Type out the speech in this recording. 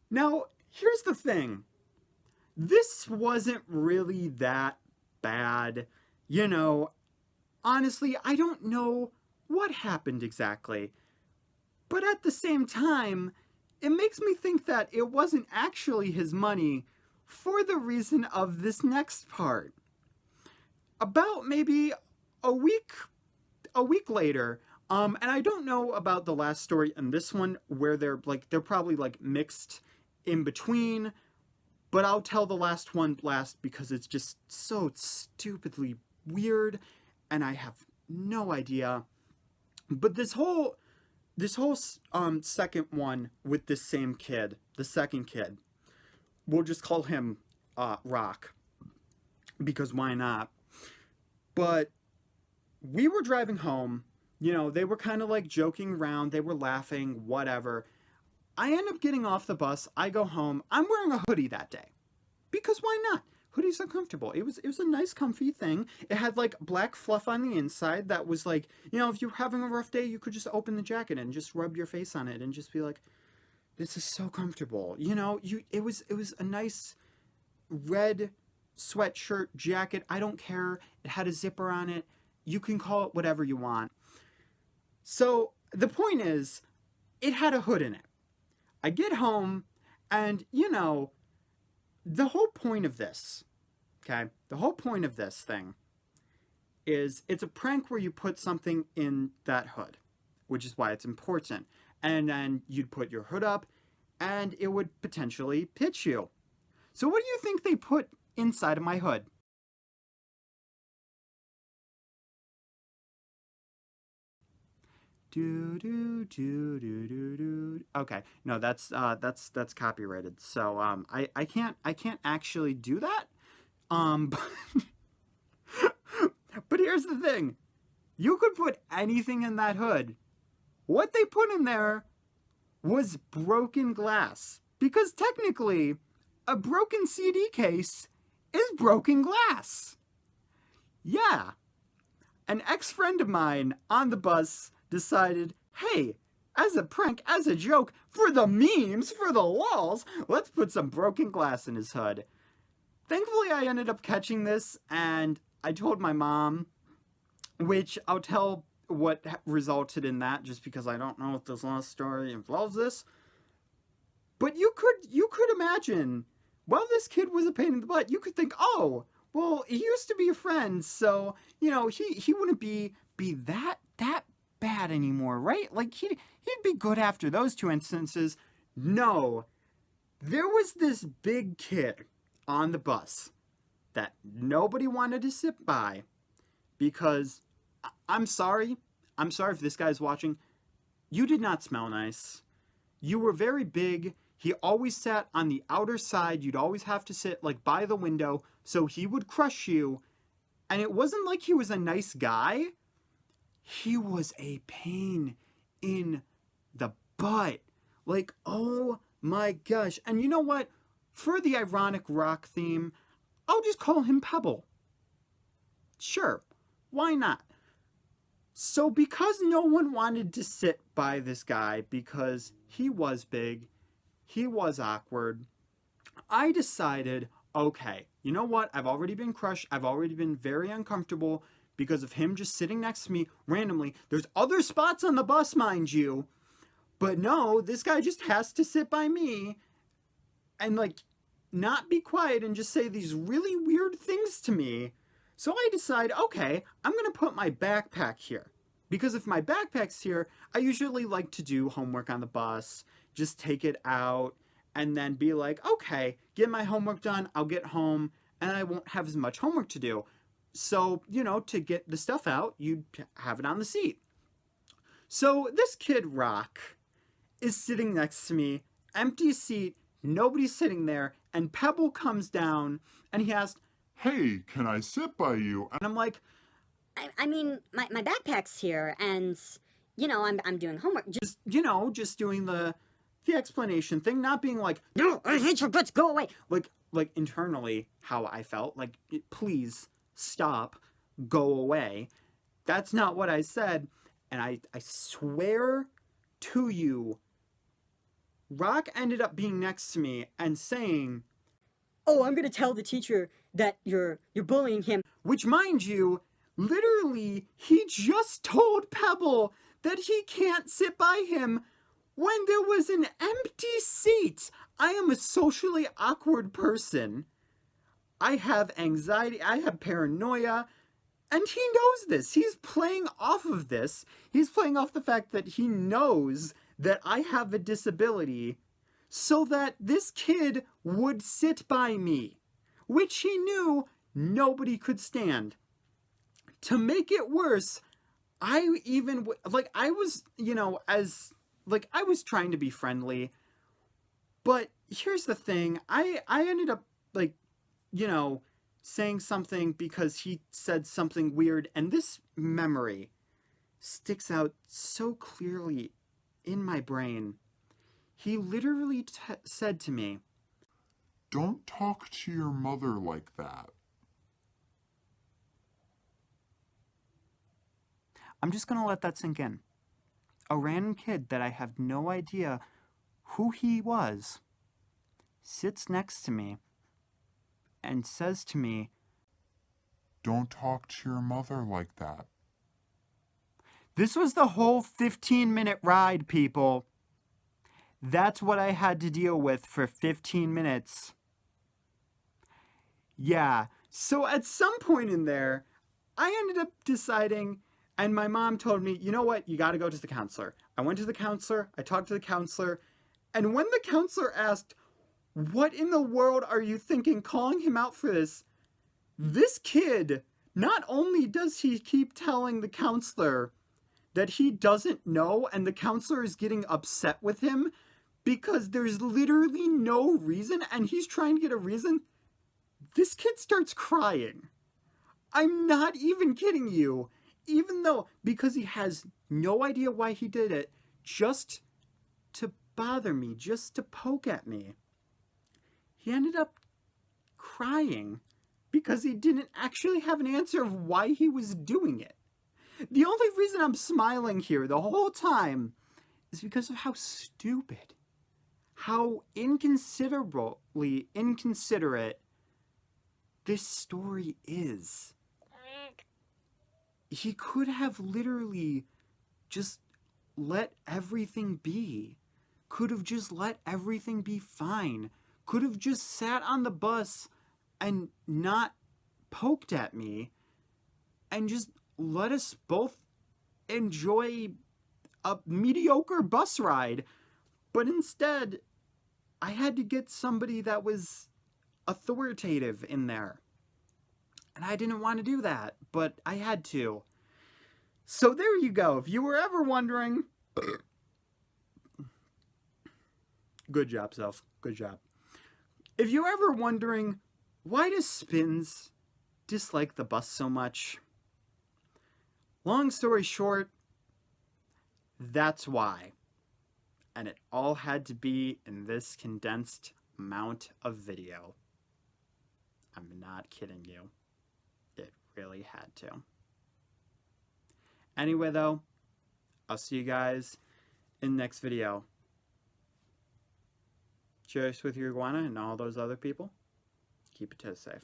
Now, here's the thing. This wasn't really that bad. You know, honestly, I don't know what happened exactly. But at the same time, it makes me think that it wasn't actually his money for the reason of this next part. About maybe a week a week later, and I don't know about the last story and this one where they're probably like mixed in between, but I'll tell the last one last because it's just so stupidly weird and I have no idea. But this whole second one with this same kid, the second kid, we'll just call him Rock because why not? But we were driving home. You know, they were kind of like joking around. They were laughing, whatever. I end up getting off the bus. I go home. I'm wearing a hoodie that day because why not? Hoodies are comfortable. It was a nice, comfy thing. It had like black fluff on the inside that was like, you know, if you're having a rough day, you could just open the jacket and just rub your face on it and just be like, this is so comfortable. You know, it was a nice red sweatshirt jacket. I don't care. It had a zipper on it. You can call it whatever you want. So the point is, it had a hood in it. I get home, and the whole point of this, okay, the whole point of this thing is it's a prank where you put something in that hood, which is why it's important. And then you'd put your hood up, and it would potentially pitch you. So what do you think they put inside of my hood? Do do do do do do. Okay, no, that's copyrighted. So I can't actually do that. But, but here's the thing: you could put anything in that hood. What they put in there was broken glass because technically, a broken CD case is broken glass. Yeah, an ex friend of mine on the bus decided, hey, as a prank, as a joke, for the memes, for the lols, let's put some broken glass in his hood. Thankfully, I ended up catching this and I told my mom, which I'll tell what resulted in that just because I don't know if this last story involves this. But you could imagine, while this kid was a pain in the butt, you could think, oh, well, he used to be a friend, so he wouldn't be that bad anymore, right? Like he'd be good after those two instances. No, there was this big kid on the bus that nobody wanted to sit by because I'm sorry. I'm sorry if this guy's watching. You did not smell nice. You were very big. He always sat on the outer side. You'd always have to sit like by the window, so he would crush you. And it wasn't like he was a nice guy. He was a pain in the butt. Like, oh my gosh. And you know what? For the ironic rock theme, I'll just call him Pebble. Sure, why not? So, because no one wanted to sit by this guy because he was big, he was awkward, I decided, okay, you know what? I've already been crushed. I've already been very uncomfortable because of him just sitting next to me randomly. There's other spots on the bus, mind you, but no, this guy just has to sit by me and like not be quiet and just say these really weird things to me. So I decide, okay, I'm gonna put my backpack here. Because if my backpack's here, I usually like to do homework on the bus, just take it out, and then be like, okay, get my homework done, I'll get home, and I won't have as much homework to do. So, to get the stuff out, you have it on the seat. So this kid, Rock, is sitting next to me, empty seat, nobody's sitting there, and Pebble comes down and he asks, Hey, can I sit by you? and I'm like, I mean, my backpack's here, and I'm doing homework. just doing the explanation thing, not being like, No, I hate your guts. Go away. like internally how I felt, like, please stop, go away. That's not what I said, and I swear to you, Rock ended up being next to me and saying, Oh, I'm gonna tell the teacher that you're bullying him. which, mind you, literally, he just told Pebble that he can't sit by him when there was an empty seat. I am a socially awkward person. I have anxiety, I have paranoia, and he knows this. He's playing off of this. He's playing off the fact that he knows that I have a disability so that this kid would sit by me, which he knew nobody could stand. To make it worse, I was trying to be friendly, but here's the thing, I ended up, saying something because he said something weird, and this memory sticks out so clearly in my brain. He literally said to me, Don't talk to your mother like that. I'm just gonna let that sink in. A random kid that I have no idea who he was sits next to me and says to me, Don't talk to your mother like that. this was the whole 15-minute ride, people. That's what I had to deal with for 15 minutes. Yeah, so at some point in there, I ended up deciding, and my mom told me, you know what, you gotta go to the counselor. I went to the counselor, I talked to the counselor, and when the counselor asked, what in the world are you thinking calling him out for this? This kid, not only does he keep telling the counselor that he doesn't know, and the counselor is getting upset with him because there's literally no reason, and he's trying to get a reason, this kid starts crying. I'm not even kidding you. Even though, because he has no idea why he did it, just to bother me, just to poke at me, he ended up crying because he didn't actually have an answer of why he was doing it. The only reason I'm smiling here the whole time is because of how stupid, how inconsiderately inconsiderate this story is. He could have literally just let everything be. Could have just let everything be fine. Could have just sat on the bus and not poked at me and just let us both enjoy a mediocre bus ride. But instead, I had to get somebody that was authoritative in there. And I didn't want to do that, but I had to. So there you go. If you were ever wondering... Good job, Self. Good job. If you're ever wondering, why does Spins dislike the bus so much? Long story short, that's why. And it all had to be in this condensed amount of video. I'm not kidding you. It really had to. Anyway, though, I'll see you guys in the next video. Cheers with your iguana and all those other people. Keep it safe.